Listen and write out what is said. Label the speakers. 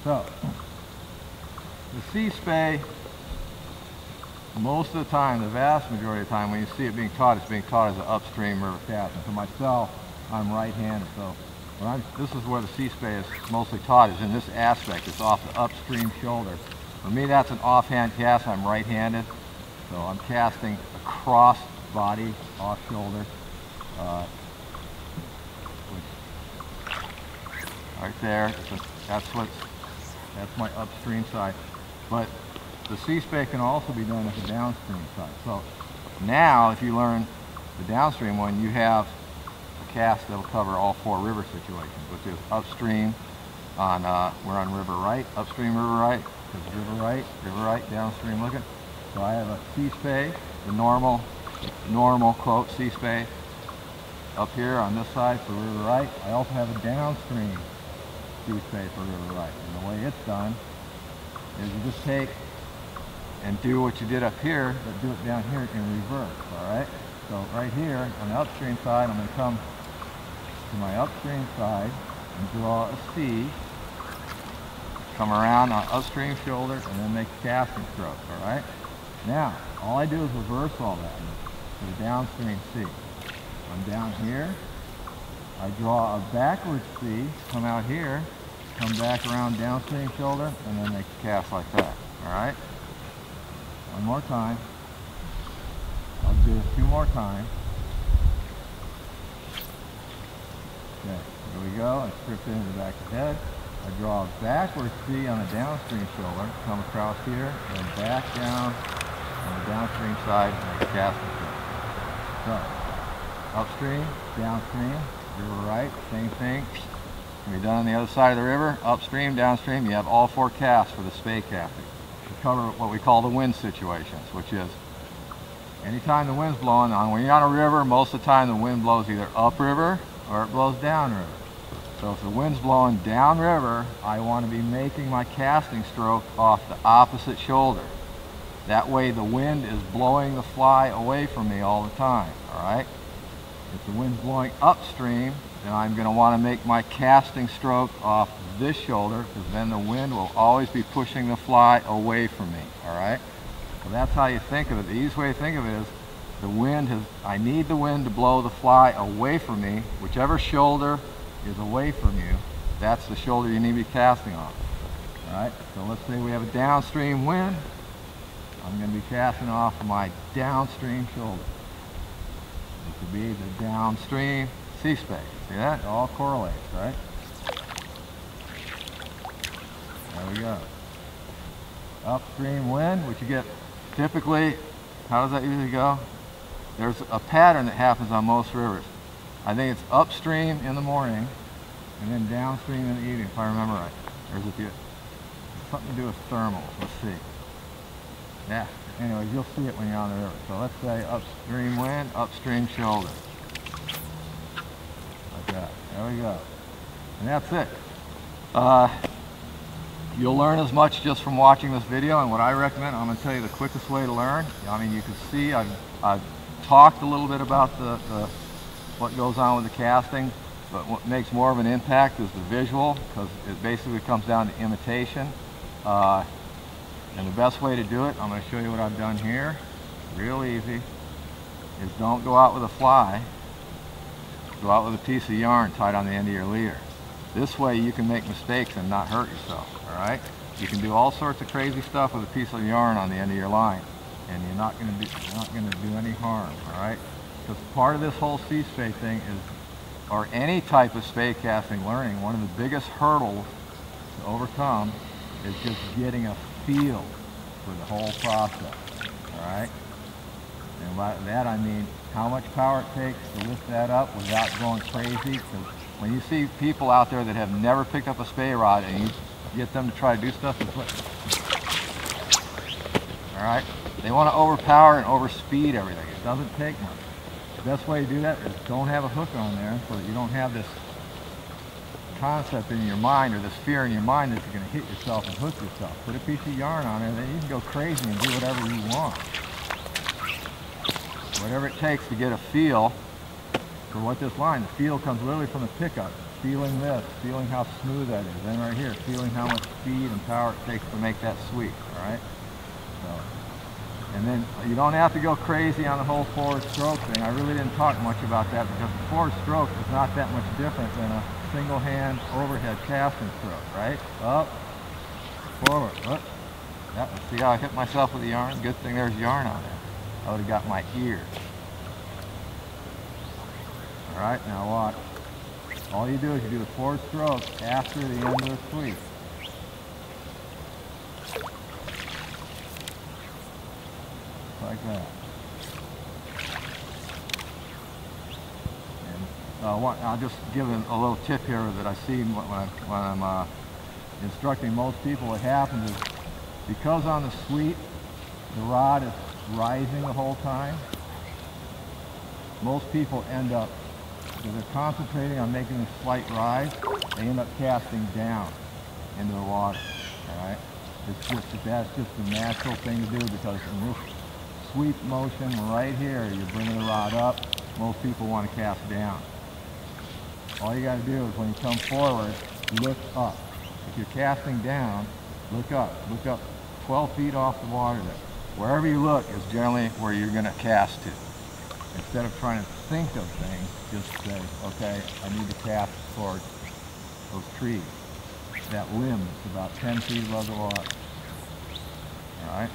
Speaker 1: So, the sea spey, most of the time, the vast majority of the time, when you see it being taught, it's being taught as an upstream river cast. And for myself, I'm right-handed, so this is where the sea spey is mostly taught, is in this aspect. It's off the upstream shoulder. For me, that's an offhand cast. I'm right-handed, so I'm casting across body, off shoulder. Right there, that's my upstream side. But the sea spey can also be done at the downstream side. So now, if you learn the downstream one, you have a cast that will cover all 4 river situations, which is upstream on, we're on river right, upstream river right, because river right, downstream looking. So I have a sea spey, the normal quote sea spey up here on this side for river right. I also have a downstream sea spey for river right. And the way it's done is you just take and do what you did up here, but do it down here in reverse, all right? So right here on the upstream side, I'm going to come to my upstream side and draw a C, come around on upstream shoulder, and then make a casting stroke, all right? Now, all I do is reverse all that to the downstream C. I'm down here, I draw a backward C, come out here, come back around downstream shoulder, and then make a cast like that, all right? One more time. I'll do it 2 more times. Okay, here we go. I strip into the back of the head. I draw a backward C on the downstream shoulder, come across here, and back down on the downstream side, and make a casting stroke. So, upstream, downstream, river right, same thing. Can be done on the other side of the river, upstream, downstream. You have all 4 casts for the spey casting. We cover what we call the wind situations, which is anytime the wind's blowing on, when you're on a river, most of the time the wind blows either upriver or it blows downriver. So if the wind's blowing downriver, I want to be making my casting stroke off the opposite shoulder. That way the wind is blowing the fly away from me all the time, all right? If the wind's blowing upstream, then I'm going to want to make my casting stroke off this shoulder, because then the wind will always be pushing the fly away from me, all right? So that's how you think of it. The easiest way to think of it is I need the wind to blow the fly away from me. Whichever shoulder is away from you, that's the shoulder you need to be casting off, all right? So let's say we have a downstream wind. I'm going to be casting off my downstream shoulder. It could be the downstream sea spey. See that? It all correlates, right? There we go. Upstream wind, which you get typically, how does that usually go? There's a pattern that happens on most rivers. I think it's upstream in the morning and then downstream in the evening, if I remember right. There's something to do with thermals. Let's see. Yeah. Anyways, you'll see it when you're on the river. So let's say upstream wind, upstream shoulder. Like that. There we go. And that's it. You'll learn as much just from watching this video, and what I recommend, I'm going to tell you the quickest way to learn. I mean, you can see I've talked a little bit about what goes on with the casting, but what makes more of an impact is the visual, because it basically comes down to imitation. And the best way to do it, I'm going to show you what I've done here, real easy, is don't go out with a fly, go out with a piece of yarn tied on the end of your leader. This way you can make mistakes and not hurt yourself, all right? You can do all sorts of crazy stuff with a piece of yarn on the end of your line, and you're not going to do any harm, all right? Because part of this whole sea spey thing is, or any type of spey casting learning, one of the biggest hurdles to overcome is just getting a feel for the whole process, all right? And by that I mean how much power it takes to lift that up without going crazy. Because when you see people out there that have never picked up a spey rod and you get them to try to do stuff, all right? They want to overpower and overspeed everything. It doesn't take much. The best way to do that is don't have a hook on there so that you don't have this concept in your mind or this fear in your mind that you're going to hit yourself and hook yourself. Put a piece of yarn on there, then you can go crazy and do whatever you want. Whatever it takes to get a feel for what this line, the feel comes literally from the pickup. feeling this, feeling how smooth that is. Then right here, feeling how much speed and power it takes to make that sweep, all right? So, and then you don't have to go crazy on the whole forward stroke thing. I really didn't talk much about that because the forward stroke is not that much different than a single hand overhead casting stroke, right? Up, forward, up. Yeah, see how I hit myself with the yarn? Good thing there's yarn on there. I would have got my ear. All right, now watch. All you do is you do the forward stroke after the end of the sweep. Like that. And I'll just give a little tip here that I see when I'm instructing most people. What happens is, because on the sweep, the rod is rising the whole time, most people end up, because they're concentrating on making this slight rise, they end up casting down into the water, all right? That's just the natural thing to do, because in this sweep motion right here, you're bringing the rod up, most people want to cast down. All you got to do is when you come forward, look up. If you're casting down, look up 12 feet off the water there. Wherever you look is generally where you're going to cast to. Instead of trying to think of things, just say, okay, I need to cast towards those trees. That limb is about 10 feet above the water. All right?